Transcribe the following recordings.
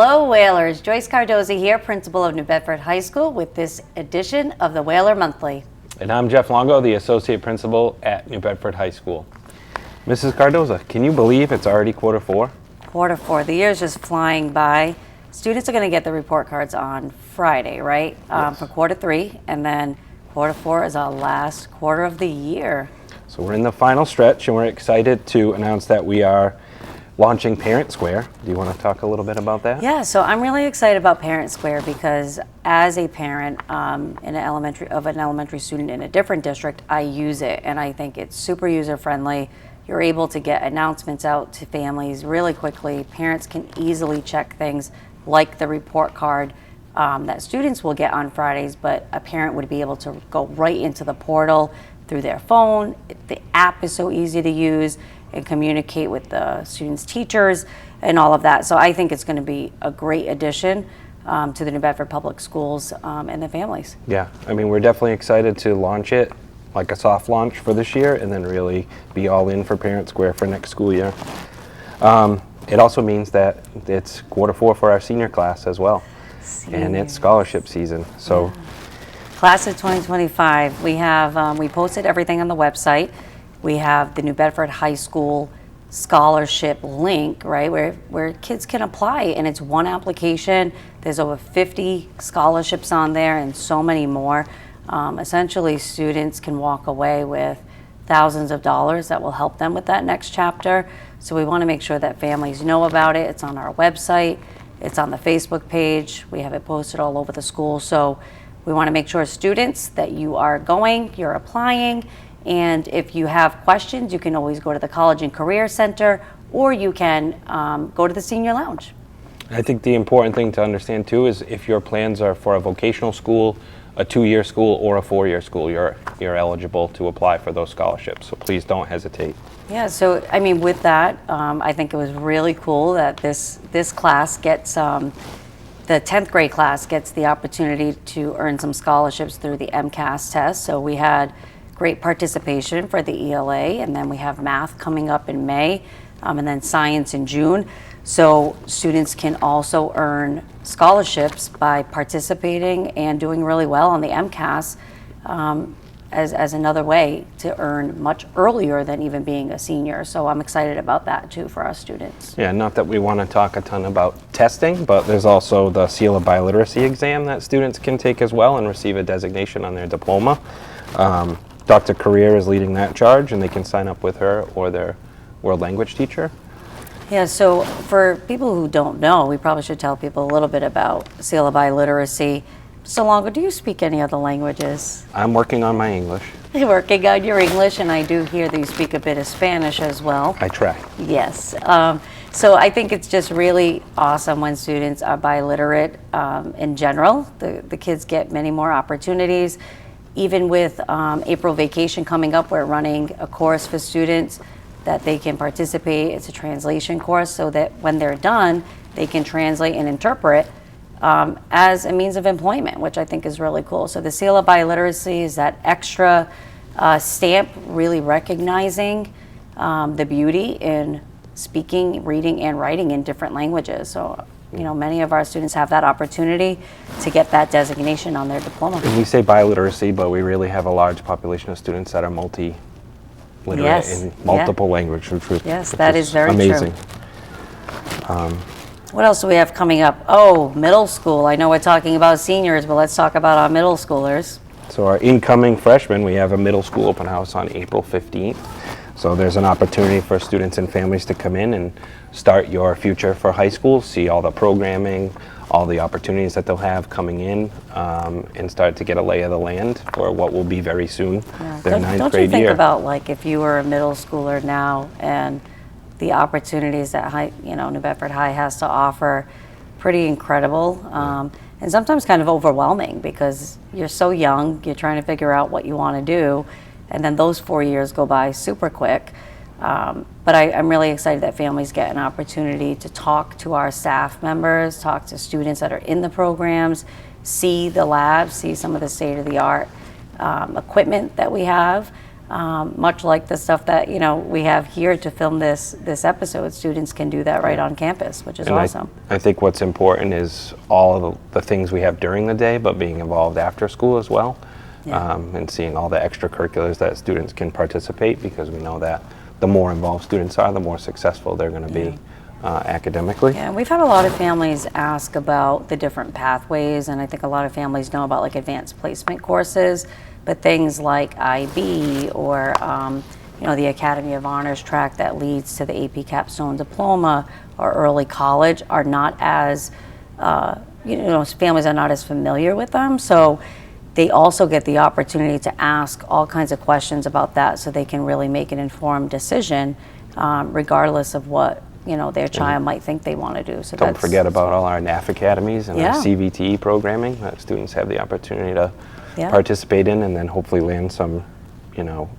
Hello Whalers, Joyce Cardoza here, principal of New Bedford High School with this edition of the Whaler Monthly. And I'm Jeff Longo, the associate principal at New Bedford High School. Mrs. Cardoza, can you believe it's already quarter four? Quarter four, the year's just flying by. Students are going to get the report cards on Friday, right? Yes. For quarter three, and then quarter four is our last quarter of the year. So we're in the final stretch and we're excited to announce that we are launching Parent Square. Do you want to talk a little bit about that? Yeah, so I'm really excited about Parent Square because as a parent in an elementary student in a different district, I use it and I think it's super user friendly. You're able to get announcements out to families really quickly. Parents can easily check things like the report card that students will get on Fridays, but a parent would be able to go right into the portal through their phone. The app is so easy to use and communicate with the students' teachers and all of that. So I think it's going to be a great addition to the New Bedford Public Schools and the families. Yeah, I mean, we're definitely excited to launch it like a soft launch for this year and then really be all in for Parent Square for next school year. It also means that it's quarter four for our senior class as well. And it's scholarship season. So, yeah. Class of 2025, we have, we posted everything on the website. We have the New Bedford High School scholarship link, right, where kids can apply, and it's one application. There's over 50 scholarships on there and so many more. Essentially, students can walk away with thousands of dollars that will help them with that next chapter. So we want to make sure that families know about it. It's on our website. It's on the Facebook page. We have it posted all over the school. So we want to make sure students that you are going, you're applying, and if you have questions, you can always go to the College and Career Center, or you can go to the Senior Lounge. I think the important thing to understand too is if your plans are for a vocational school, a 2-year school, or a 4-year school, you're eligible to apply for those scholarships. So please don't hesitate. Yeah, so I mean, with that, I think it was really cool that this class gets, the 10th grade class gets the opportunity to earn some scholarships through the MCAS test. So we had great participation for the ELA, and then we have math coming up in May, and then science in June. So students can also earn scholarships by participating and doing really well on the MCAS as another way to earn much earlier than even being a senior. So I'm excited about that too for our students. Yeah, not that we want to talk a ton about testing, but there's also the Seal of Biliteracy exam that students can take as well and receive a designation on their diploma. Dr. Career is leading that charge, and they can sign up with her or their world language teacher. Yeah, so for people who don't know, we probably should tell people a little bit about Seal of Biliteracy. So Longo, do you speak any other languages? I'm working on my English. You're working on your English, and I do hear that you speak a bit of Spanish as well. I try. Yes. So I think it's just really awesome when students are biliterate in general. The kids get many more opportunities. Even with April vacation coming up, we're running a course for students that they can participate. It's a translation course so that when they're done, they can translate and interpret as a means of employment, which I think is really cool. So the Seal of Biliteracy is that extra stamp really recognizing the beauty in speaking, reading, and writing in different languages. So, you know, many of our students have that opportunity to get that designation on their diploma. And we say biliteracy, but we really have a large population of students that are multi-literate in multiple languages. Yes, that is very amazing. True. What else do we have coming up? Oh, middle school. I know we're talking about seniors, but let's talk about our middle schoolers. So our incoming freshmen, we have a middle school open house on April 15th. So there's an opportunity for students and families to come in and start your future for high school, see all the programming, all the opportunities that they'll have coming in, and start to get a lay of the land for what will be very soon, their ninth grade year. Don't you think about, like, if you were a middle schooler now and the opportunities that New Bedford High has to offer, pretty incredible, and sometimes kind of overwhelming because you're so young, you're trying to figure out what you want to do, and then those 4 years go by super quick. But I'm really excited that families get an opportunity to talk to our staff members, talk to students that are in the programs, see the labs, see some of the state-of-the-art equipment that we have, much like the stuff that, you know, we have here to film this episode. Students can do that right on campus, which is awesome. I think what's important is all of the things we have during the day, but being involved after school as well. And seeing all the extracurriculars that students can participate, because we know that the more involved students are, the more successful they're going to be academically. Yeah, we've had a lot of families ask about the different pathways, and I think a lot of families know about like advanced placement courses, but things like IB or you know, the Academy of Honors track that leads to the AP Capstone Diploma or early college are not as, you know, families are not as familiar with them. So they also get the opportunity to ask all kinds of questions about that, so they can really make an informed decision, regardless of what, you know, their child might think they want to do. So don't forget about all our NAF academies and our CVTE programming that students have the opportunity to participate in, and then hopefully land some, you know,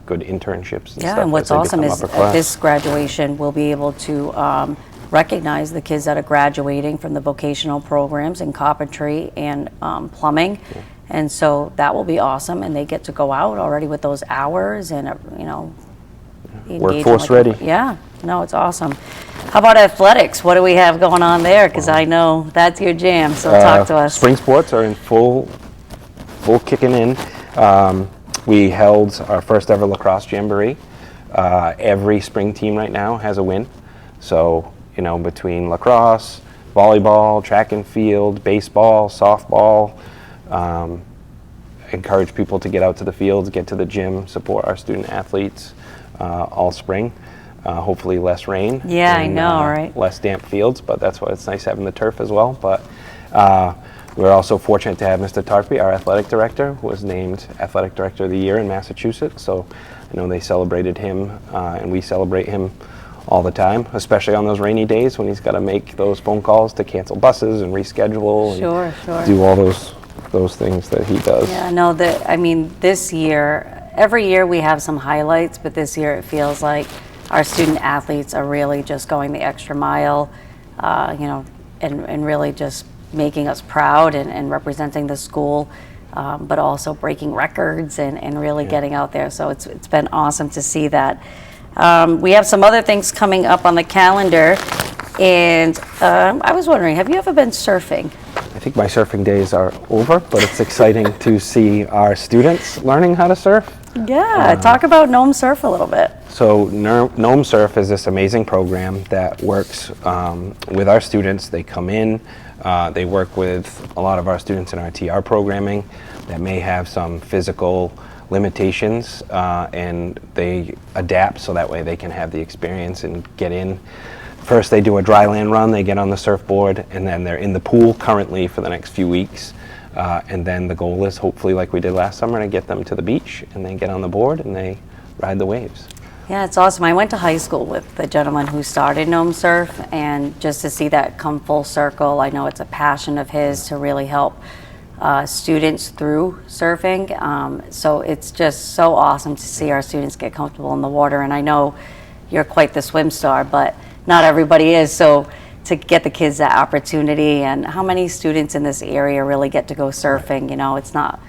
good internships and stuff. And what's awesome is at this graduation, we'll be able to recognize the kids that are graduating from the vocational programs in carpentry and plumbing. And so that will be awesome, and they get to go out already with those hours and, you know, workforce ready. Yeah, no, it's awesome. How about athletics? What do we have going on there? Because I know that's your jam, so talk to us. Spring sports are in full kicking in. We held our first ever lacrosse jamboree. Every spring team right now has a win. So, you know, between lacrosse, volleyball, track and field, baseball, softball, encourage people to get out to the fields, get to the gym, support our student athletes all spring. Hopefully less rain. Yeah, and, I know, right? Less damp fields, but that's why it's nice having the turf as well. But we're also fortunate to have Mr. Tarpey, our athletic director, who was named Athletic Director of the Year in Massachusetts. So I know they celebrated him, and we celebrate him all the time, especially on those rainy days when he's got to make those phone calls to cancel buses and reschedule. And do all those things that he does. Yeah, no, I mean, this year, every year we have some highlights, but this year it feels like our student athletes are really just going the extra mile, you know, and really just making us proud and representing the school, but also breaking records and really getting out there. So it's been awesome to see that. We have some other things coming up on the calendar, and I was wondering, have you ever been surfing? I think my surfing days are over, but it's exciting to see our students learning how to surf. Yeah, talk about Gnome Surf a little bit. So Gnome Surf is this amazing program that works with our students. They come in, they work with a lot of our students in our TR programming that may have some physical limitations, and they adapt so that way they can have the experience and get in. First they do a dry land run, they get on the surfboard, and then they're in the pool currently for the next few weeks. And then the goal is, hopefully like we did last summer, to get them to the beach and then get on the board and they ride the waves. Yeah, it's awesome. I went to high school with the gentleman who started Gnome Surf, and just to see that come full circle, I know it's a passion of his to really help students through surfing. So it's just so awesome to see our students get comfortable in the water. And I know you're quite the swim star, but not everybody is. So to get the kids that opportunity, and how many students in this area really get to go surfing? You know, it's not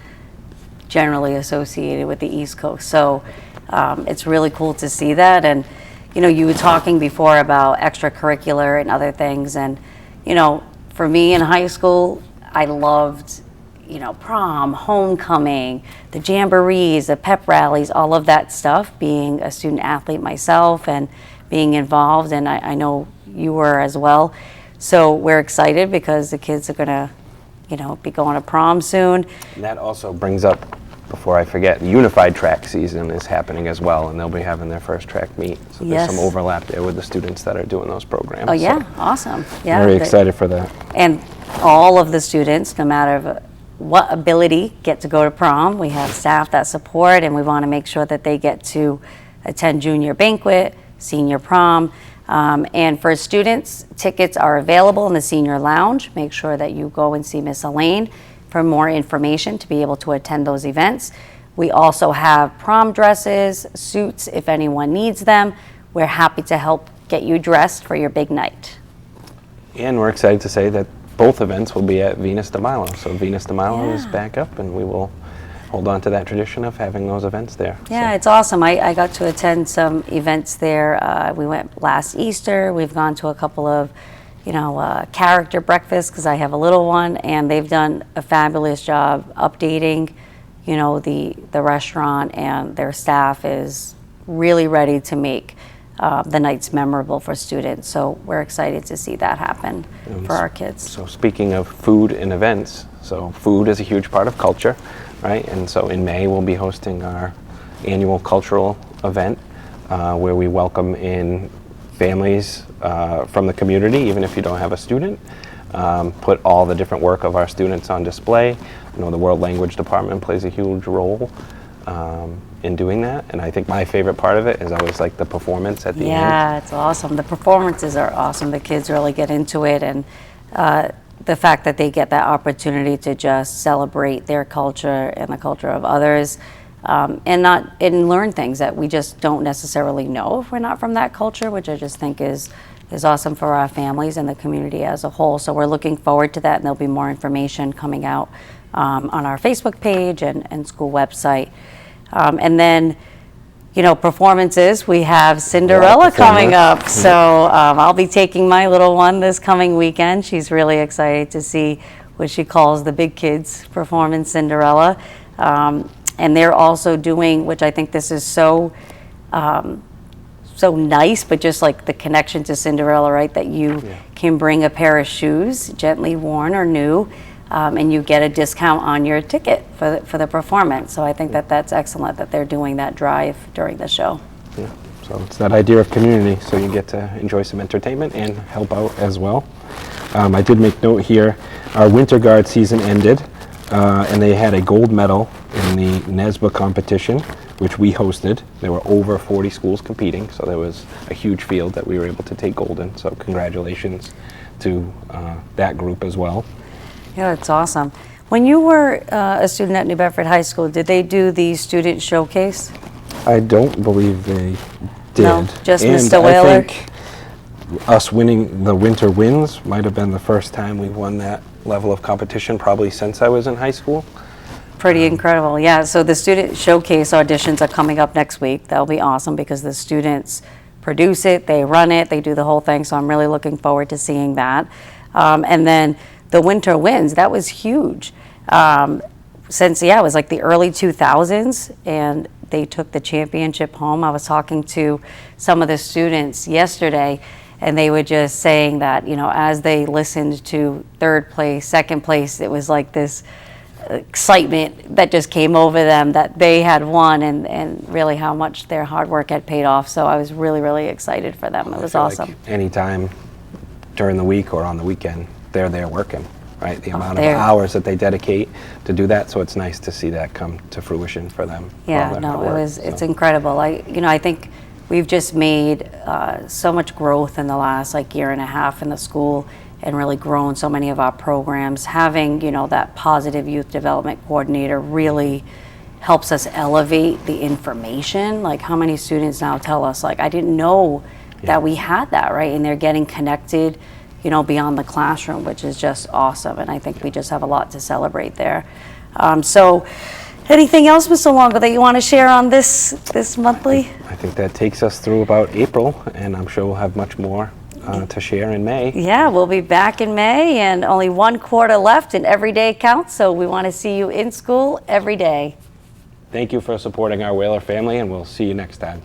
generally associated with the East Coast. So it's really cool to see that. And, you know, you were talking before about extracurricular and other things. And, you know, for me in high school, I loved, you know, prom, homecoming, the jamborees, the pep rallies, all of that stuff, being a student athlete myself and being involved. And I know you were as well. So we're excited because the kids are going to, you know, be going to prom soon. And that also brings up, before I forget, the unified track season is happening as well, and they'll be having their first track meet. So there's some overlap there with the students that are doing those programs. Oh yeah, so awesome. Yeah, very excited for that. And all of the students, no matter what ability, get to go to prom. We have staff that support, and we want to make sure that they get to attend junior banquet, senior prom. And for students, tickets are available in the senior lounge. Make sure that you go and see Miss Elaine for more information to be able to attend those events. We also have prom dresses, suits, if anyone needs them. We're happy to help get you dressed for your big night. And we're excited to say that both events will be at Venus de Milo. So Venus de Milo is back up, and we will hold on to that tradition of having those events there. Yeah, So, it's awesome. I got to attend some events there. We went last Easter. We've gone to a couple of, character breakfasts because I have a little one, and they've done a fabulous job updating, the restaurant, and their staff is really ready to make the nights memorable for students. So we're excited to see that happen for our kids. so speaking of food and events, so food is a huge part of culture, right? And so in May, we'll be hosting our annual cultural event where we welcome in families from the community, even if you don't have a student. Put all the different work of our students on display. The World Language Department plays a huge role in doing that. And I think my favorite part of it is always like the performance at the end. Yeah, it's awesome. The performances are awesome. The kids really get into it, and the fact that they get that opportunity to just celebrate their culture and the culture of others, and learn things that we just don't necessarily know if we're not from that culture, which I just think is awesome for our families and the community as a whole. So we're looking forward to that, and there'll be more information coming out on our Facebook page and school website. And then, performances, we have Cinderella coming up. So I'll be taking my little one this coming weekend. She's really excited to see what she calls the big kids perform in Cinderella. And they're also doing, which I think this is so nice, but just like the connection to Cinderella, right? That you can bring a pair of shoes, gently worn or new, and you get a discount on your ticket for the performance. So I think that's excellent that they're doing that drive during the show. Yeah. So it's that idea of community, so you get to enjoy some entertainment and help out as well. I did make note here, our Winter Guard season ended, and they had a gold medal in the NESBA competition, which we hosted. There were over 40 schools competing, so there was a huge field that we were able to take gold in. So congratulations to that group as well. Yeah, that's awesome. When you were a student at New Bedford High School, did they do the student showcase? I don't believe they did. No, just and Mr. Whaler? I think us winning the Winter Winds might have been the first time we've won that level of competition probably since I was in high school. Pretty incredible, yeah. So the student showcase auditions are coming up next week. That'll be awesome because the students produce it, they run it, they do the whole thing. So I'm really looking forward to seeing that. And then the Winter Winds, that was huge. Since, it was like the early 2000s, and they took the championship home. I was talking to some of the students yesterday, and they were just saying that, as they listened to third place, second place, it was like this excitement that just came over them that they had won, and really how much their hard work had paid off. So I was really, really excited for them. It was awesome. Like anytime during the week or on the weekend, they're there working, right? The amount of hours that they dedicate to do that. So it's nice to see that come to fruition for them. Yeah, no, it's incredible. I think we've just made so much growth in the last year and a half in the school, and really grown so many of our programs. Having, that positive youth development coordinator really helps us elevate the information. Like, how many students now tell us, I didn't know that we had that, right? And they're getting connected, beyond the classroom, which is just awesome. And I think we just have a lot to celebrate there. So anything else, Mr. Longo, that you want to share on this monthly? I think that takes us through about April, and I'm sure we'll have much more to share in May. Yeah, we'll be back in May, and only one quarter left, and every day counts. So we want to see you in school every day. Thank you for supporting our Whaler family, and we'll see you next time.